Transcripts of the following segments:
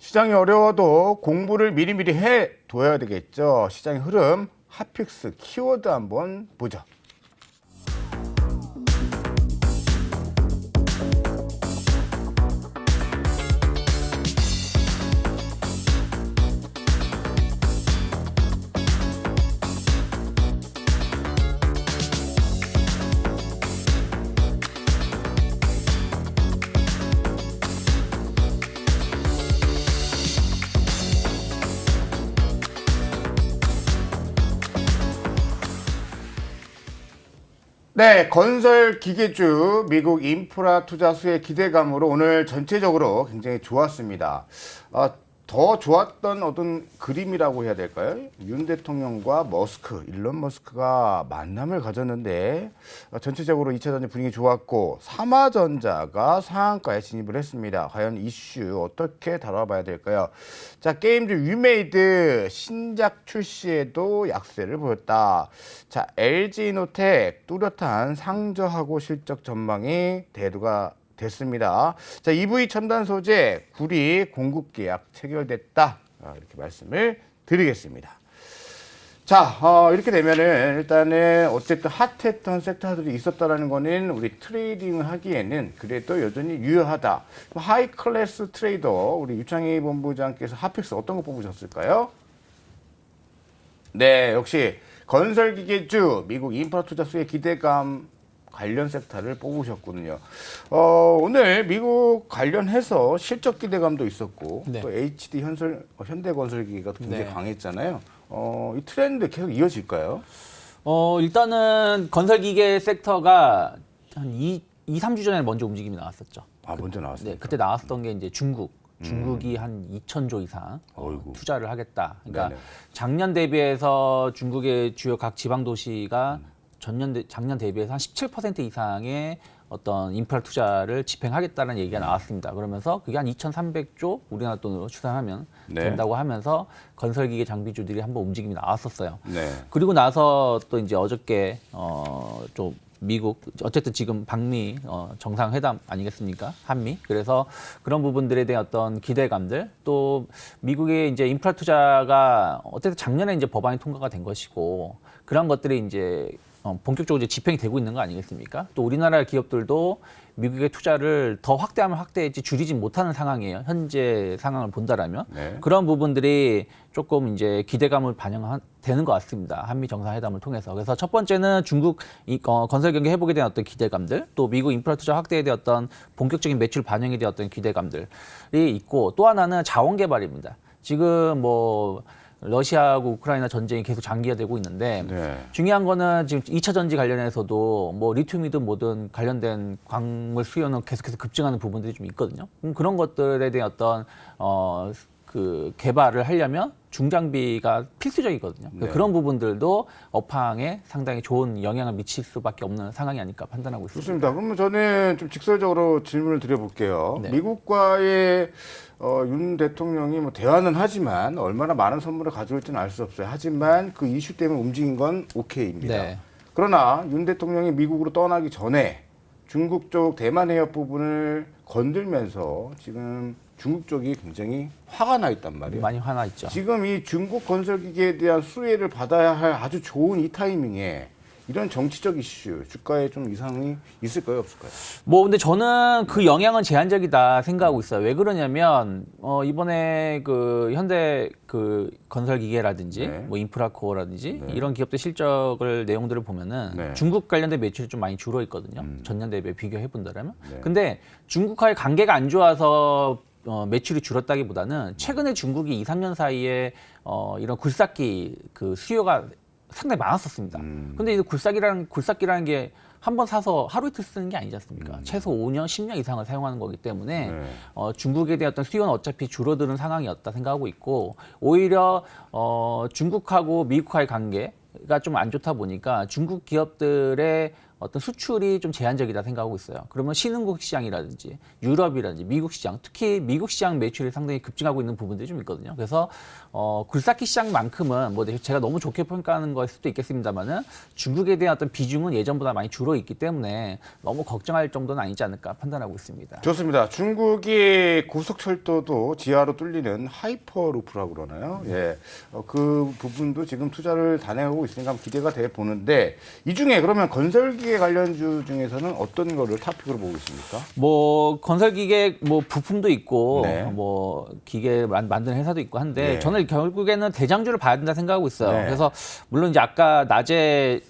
시장이 어려워도 공부를 미리미리 해둬야 되겠죠. 시장의 흐름, 핫픽스 키워드 한번 보죠. 네, 건설 기계주 미국 인프라 투자수의 기대감으로 오늘 전체적으로 굉장히 좋았습니다. 더 좋았던 어떤 그림이라고 해야 될까요? 윤 대통령과 일론 머스크가 만남을 가졌는데 전체적으로 2차 전지 분위기 좋았고 삼화전자가 상한가에 진입을 했습니다. 과연 이슈 어떻게 다뤄봐야 될까요? 자, 게임주 위메이드 신작 출시에도 약세를 보였다. 자, LG이노텍 뚜렷한 상저하고 실적 전망이 대두가 됐습니다. 자, EV 첨단 소재 구리 공급 계약 체결됐다. 이렇게 말씀을 드리겠습니다. 자, 이렇게 되면은 일단은 어쨌든 핫했던 섹터들이 있었다라는 거는 우리 트레이딩을 하기에는 그래도 여전히 유효하다. 하이 클래스 트레이더 우리 유창희 본부장께서 핫픽스 어떤 거 뽑으셨을까요? 네, 역시 건설기계주 미국 인프라 투자수의 기대감 관련 섹터를 뽑으셨거든요. 오늘 미국 관련해서 실적 기대감도 있었고 네. 또 HD 현대건설기계가 굉장히 네. 강했잖아요. 이 트렌드 계속 이어질까요? 일단은 건설기계 섹터가 한 3주 전에 먼저 움직임이 나왔었죠. 먼저 나왔어요. 네, 그때 나왔던 게 이제 중국이 한 2,000조 이상 어이구. 투자를 하겠다. 그러니까 네네. 작년 대비해서 중국의 주요 각 지방 도시가 작년 대비해서 한 17% 이상의 어떤 인프라 투자를 집행하겠다는 얘기가 나왔습니다. 그러면서 그게 한 2,300조 우리나라 돈으로 추산하면 네. 된다고 하면서 건설기계 장비주들이 한번 움직임이 나왔었어요. 네. 그리고 나서 또 이제 어저께 좀 미국 어쨌든 지금 방미 정상회담 아니겠습니까? 한미. 그래서 그런 부분들에 대한 어떤 기대감들 또 미국의 이제 인프라 투자가 어쨌든 작년에 이제 법안이 통과가 된 것이고 그런 것들이 이제 본격적으로 이제 집행이 되고 있는 거 아니겠습니까? 또 우리나라 기업들도 미국의 투자를 더 확대하면 확대했지 줄이지 못하는 상황이에요. 현재 상황을 본다라면. 네. 그런 부분들이 조금 이제 기대감을 반영되는 것 같습니다. 한미 정상회담을 통해서. 그래서 첫 번째는 중국 건설 경기 회복에 대한 어떤 기대감들, 또 미국 인프라 투자 확대에 대한 어떤 본격적인 매출 반영에 대한 어떤 기대감들이 있고 또 하나는 자원 개발입니다. 지금 러시아하고 우크라이나 전쟁이 계속 장기화되고 있는데 네. 중요한 거는 지금 2차 전지 관련해서도 리튬이든 뭐든 관련된 광물 수요는 계속해서 급증하는 부분들이 좀 있거든요. 그런 것들에 대한 어떤 그 개발을 하려면 중장비가 필수적이거든요. 네. 그런 부분들도 업황에 상당히 좋은 영향을 미칠 수밖에 없는 상황이 아닐까 판단하고 있습니다. 좋습니다. 그러면 저는 좀 직설적으로 질문을 드려볼게요. 네. 미국과의 윤 대통령이 대화는 하지만 얼마나 많은 선물을 가져올지는 알 수 없어요. 하지만 그 이슈 때문에 움직인 건 오케이입니다. 네. 그러나 윤 대통령이 미국으로 떠나기 전에 중국 쪽 대만 해협 부분을 건들면서 지금 중국 쪽이 굉장히 화가 나 있단 말이에요. 많이 화나 있죠. 지금 이 중국 건설기계에 대한 수혜를 받아야 할 아주 좋은 이 타이밍에 이런 정치적 이슈, 주가에 좀 이상이 있을까요, 없을까요? 근데 저는 그 영향은 제한적이다 생각하고 있어요. 왜 그러냐면, 이번에 그 현대 그 건설기계라든지, 네. 인프라코어라든지, 네. 이런 기업들 실적을, 내용들을 보면은 네. 중국 관련된 매출이 좀 많이 줄어 있거든요. 전년 대비에 비교해 본다면. 네. 근데 중국과의 관계가 안 좋아서 매출이 줄었다기보다는 최근에 중국이 2, 3년 사이에 이런 굴삭기 그 수요가 상당히 많았었습니다. 근데 이 굴삭기라는 게 한 번 사서 하루 이틀 쓰는 게 아니지 않습니까? 최소 5년, 10년 이상을 사용하는 거기 때문에 네. 중국에 대한 어떤 수요는 어차피 줄어드는 상황이었다 생각하고 있고 오히려 중국하고 미국과의 관계가 좀 안 좋다 보니까 중국 기업들의 어떤 수출이 좀 제한적이다 생각하고 있어요. 그러면 신흥국 시장이라든지 유럽이라든지 미국 시장, 특히 미국 시장 매출이 상당히 급증하고 있는 부분들이 좀 있거든요. 그래서 굴삭기 시장만큼은 뭐 제가 너무 좋게 평가하는 걸 수도 있겠습니다만은 중국에 대한 어떤 비중은 예전보다 많이 줄어 있기 때문에 너무 걱정할 정도는 아니지 않을까 판단하고 있습니다. 좋습니다. 중국이 고속철도도 지하로 뚫리는 하이퍼루프라고 그러나요? 예, 그 부분도 지금 투자를 단행하고 있으니까 기대가 돼 보는데 이 중에 그러면 건설기계 관련주 중에서는 어떤 거를 탑픽으로 보고 있습니까? 뭐 건설기계 뭐 부품도 있고 네. 뭐 기계 만드는 회사도 있고 한데 네. 저는 결국에는 대장주를 봐야 된다 생각하고 있어요. 네. 그래서 물론 이제 아까 낮에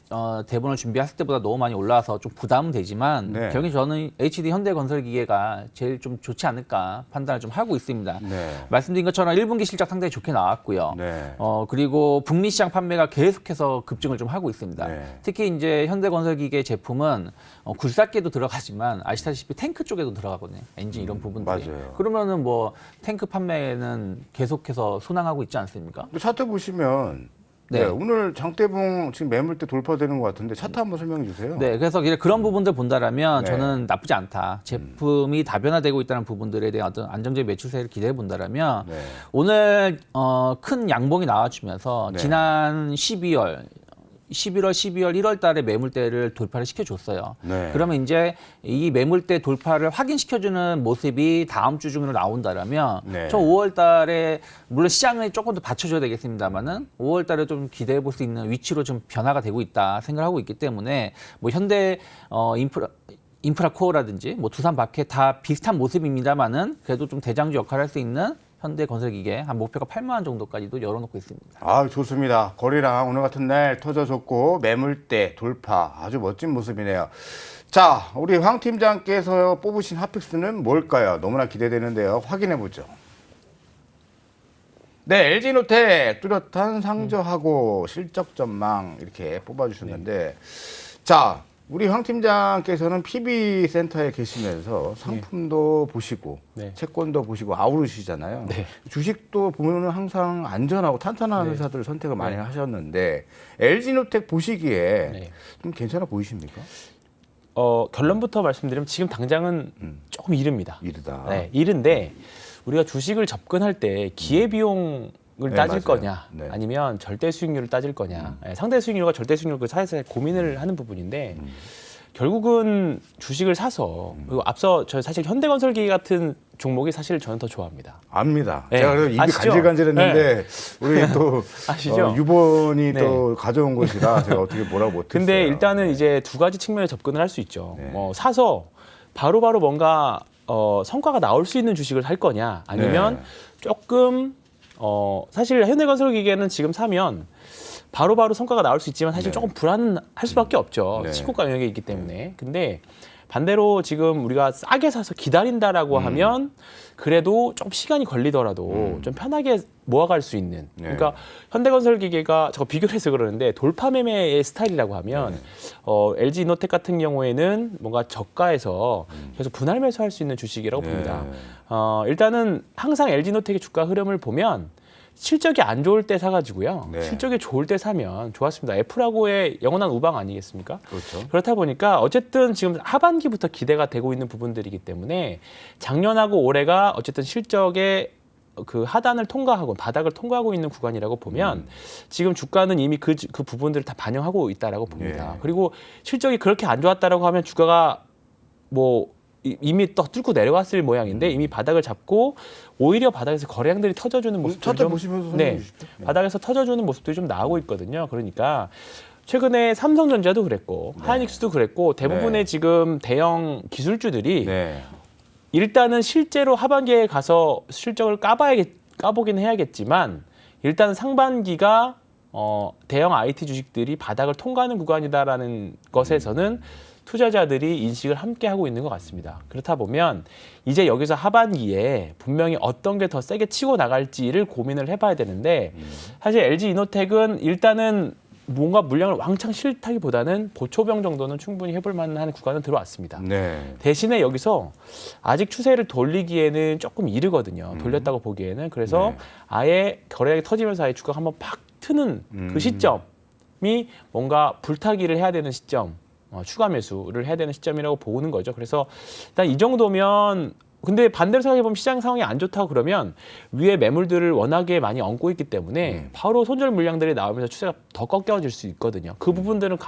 대본을 준비했을 때보다 너무 많이 올라와서 좀 부담은 되지만 네. 결국 저는 HD 현대건설기계가 제일 좀 좋지 않을까 판단을 좀 하고 있습니다. 네. 말씀드린 것처럼 1분기 실적 상당히 좋게 나왔고요. 네. 그리고 북미 시장 판매가 계속해서 급증을 좀 하고 있습니다. 네. 특히 이제 현대건설기계 제품은 굴삭기에도 들어가지만 아시다시피 탱크 쪽에도 들어가거든요. 엔진 이런 부분들이. 맞아요. 그러면은 뭐 탱크 판매는 계속해서 순항하고 있지 않습니까? 또 차트 보시면 네. 네, 오늘 장대봉 지금 매물대 돌파되는 것 같은데 차트 한번 설명해 주세요. 네, 그래서 그런 부분들 본다라면 네. 저는 나쁘지 않다. 제품이 다변화되고 있다는 부분들에 대한 어떤 안정적인 매출세를 기대해 본다라면 네. 오늘 큰 양봉이 나와주면서 네. 지난 11월, 12월, 1월 달에 매물대를 돌파를 시켜줬어요. 네. 그러면 이제 이 매물대 돌파를 확인시켜주는 모습이 다음 주 중으로 나온다라면 네. 저 5월 달에 물론 시장을 조금 더 받쳐줘야 되겠습니다만은 5월 달에 좀 기대해 볼 수 있는 위치로 좀 변화가 되고 있다 생각하고 있기 때문에 뭐 현대 인프라 코어라든지 뭐 두산 바켓 다 비슷한 모습입니다만은 그래도 좀 대장주 역할을 할 수 있는 현대건설기계 한 목표가 8만 원 정도까지도 열어놓고 있습니다. 아, 좋습니다. 거래량 오늘 같은 날 터져줬고 매물대 돌파 아주 멋진 모습이네요. 자, 우리 황 팀장께서 뽑으신 핫픽스는 뭘까요? 너무나 기대되는데요. 확인해 보죠. 네, LG노텍 뚜렷한 상저하고 실적 전망 이렇게 뽑아주셨는데 자, 우리 황 팀장께서는 PB 센터에 계시면서 상품도 보시고 네. 채권도 보시고 아우르시잖아요. 네. 주식도 보면은 항상 안전하고 탄탄한 네. 회사들 선택을 많이 하셨는데 LG노텍 보시기에 네. 좀 괜찮아 보이십니까? 결론부터 말씀드리면 지금 당장은 조금 이릅니다. 이르다. 네, 이른데 우리가 주식을 접근할 때 기회비용을 네, 따질 맞아요. 거냐, 네. 아니면 절대 수익률을 따질 거냐. 네, 상대 수익률과 절대 수익률 그 사이에서 고민을 하는 부분인데 결국은 주식을 사서 그리고 앞서 저 사실 현대건설기 같은 종목이 사실 저는 더 좋아합니다. 압니다. 네. 제가 그래서 입이 아시죠? 간질간질했는데 우리 또 아시죠? 유본이 네. 또 가져온 것이라 제가 어떻게 뭐라고 못했어요. 근데 일단은 이제 두 가지 측면에 접근을 할 수 있죠. 네. 사서 바로바로 뭔가 성과가 나올 수 있는 주식을 살 거냐, 아니면 네. 조금 사실 현대건설기계는 지금 사면 바로바로 성과가 나올 수 있지만 사실 네. 조금 불안할 수밖에 없죠. 네. 치고가 영역이 있기 때문에. 근데 반대로 지금 우리가 싸게 사서 기다린다라고 하면 그래도 좀 시간이 걸리더라도 좀 편하게 모아갈 수 있는. 네. 그러니까 현대건설기계가 저거 비교를 해서 그러는데 돌파 매매의 스타일이라고 하면 LG 이노텍 같은 경우에는 뭔가 저가에서 계속 분할 매수할 수 있는 주식이라고 네. 봅니다. 일단은 항상 LG 이노텍의 주가 흐름을 보면 실적이 안 좋을 때 사가지고요. 네. 실적이 좋을 때 사면 좋았습니다. 애플하고의 영원한 우방 아니겠습니까? 그렇죠. 그렇다 보니까 어쨌든 지금 하반기부터 기대가 되고 있는 부분들이기 때문에 작년하고 올해가 어쨌든 실적의 그 하단을 통과하고 바닥을 통과하고 있는 구간이라고 보면 지금 주가는 이미 그 부분들을 다 반영하고 있다라고 봅니다. 예. 그리고 실적이 그렇게 안 좋았다라고 하면 주가가 뭐 이미 또 뚫고 내려갔을 모양인데 이미 바닥을 잡고 오히려 바닥에서 거래량들이 터져주는 모습들이 차트 좀 보시면서 설명해 네, 주십시오. 네. 바닥에서 터져주는 모습들이 좀 나오고 있거든요. 그러니까 최근에 삼성전자도 그랬고 하이닉스도 그랬고 대부분의 네. 지금 대형 기술주들이 네. 일단은 실제로 하반기에 가서 실적을 까보긴 해야겠지만 일단 상반기가 대형 IT 주식들이 바닥을 통과하는 구간이다라는 것에서는 투자자들이 인식을 함께 하고 있는 것 같습니다. 그렇다 보면 이제 여기서 하반기에 분명히 어떤 게 더 세게 치고 나갈지를 고민을 해봐야 되는데 사실 LG 이노텍은 일단은 뭔가 물량을 왕창 실타기보다는 보초병 정도는 충분히 해볼 만한 구간은 들어왔습니다. 네. 대신에 여기서 아직 추세를 돌리기에는 조금 이르거든요. 돌렸다고 보기에는. 그래서 네. 아예 거래량이 터지면서 아예 주가가 한번 팍 트는 그 시점이 뭔가 불타기를 해야 되는 시점. 추가 매수를 해야 되는 시점이라고 보는 거죠. 그래서 일단 이 정도면 근데 반대로 생각해보면 시장 상황이 안 좋다고 그러면 위에 매물들을 워낙에 많이 얹고 있기 때문에 바로 손절 물량들이 나오면서 추세가 더 꺾여질 수 있거든요. 그 부분들은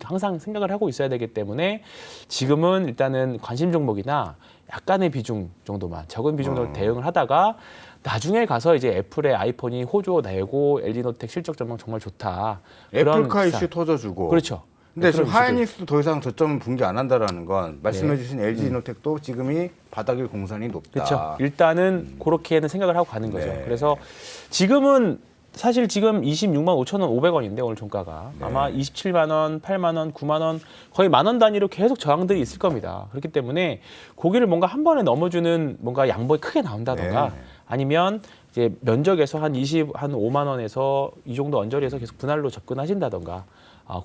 항상 생각을 하고 있어야 되기 때문에 지금은 일단은 관심 종목이나 약간의 비중 정도만 적은 비중 정도 대응을 하다가 나중에 가서 이제 애플의 아이폰이 호조 내고 LG노텍 실적 전망 정말 좋다. 애플카 이슈 터져주고. 그렇죠. 근데 지금 그런 하이닉스도 더 이상 저점 붕괴 안 한다라는 건 말씀해주신 LG노텍도 지금이 바닥일 공산이 높다. 그렇죠. 일단은 그렇게는 생각을 하고 가는 거죠. 그래서 지금은 사실 지금 26만 5천 원 500원인데 오늘 종가가 아마 27만 원, 8만 원, 9만 원 거의 10,000원 단위로 계속 저항들이 있을 겁니다. 그렇기 때문에 고기를 뭔가 한 번에 넘어주는 뭔가 양봉이 크게 나온다던가 아니면 이제 면적에서 한 5만 원에서 이 정도 언저리에서 계속 분할로 접근하신다던가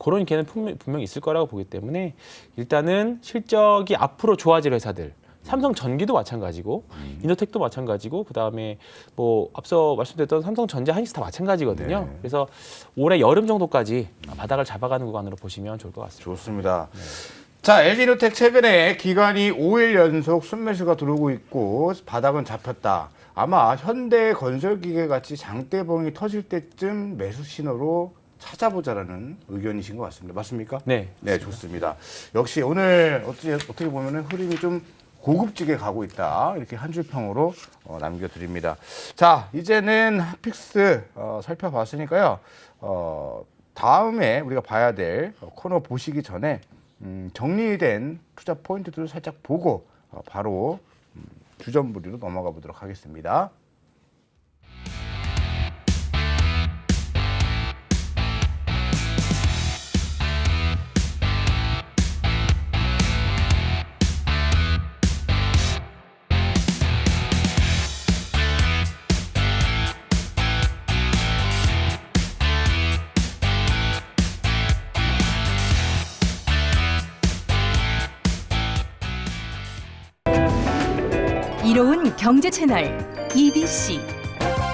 그런 기회는 분명히 있을 거라고 보기 때문에 일단은 실적이 앞으로 좋아질 회사들 삼성전기도 마찬가지고 이노텍도 마찬가지고 그다음에 뭐 앞서 말씀드렸던 삼성전자, 하이닉스 다 마찬가지거든요. 그래서 올해 여름 정도까지 바닥을 잡아가는 구간으로 보시면 좋을 것 같습니다. 좋습니다. 자, LG노텍 최근에 기관이 5일 연속 순매수가 들어오고 있고 바닥은 잡혔다. 아마 현대건설기계 같이 장대봉이 터질 때쯤 매수 신호로 찾아보자라는 의견이신 것 같습니다. 맞습니까? 네. 네, 좋습니다. 역시 오늘 어떻게 보면 흐름이 좀 고급지게 가고 있다. 이렇게 한 줄 평으로 남겨드립니다. 자, 이제는 핫픽스 살펴봤으니까요. 다음에 우리가 봐야 될 코너 보시기 전에 정리된 투자 포인트들을 살짝 보고 바로 주전부리로 넘어가 보도록 하겠습니다. 이로운 경제 채널 EBC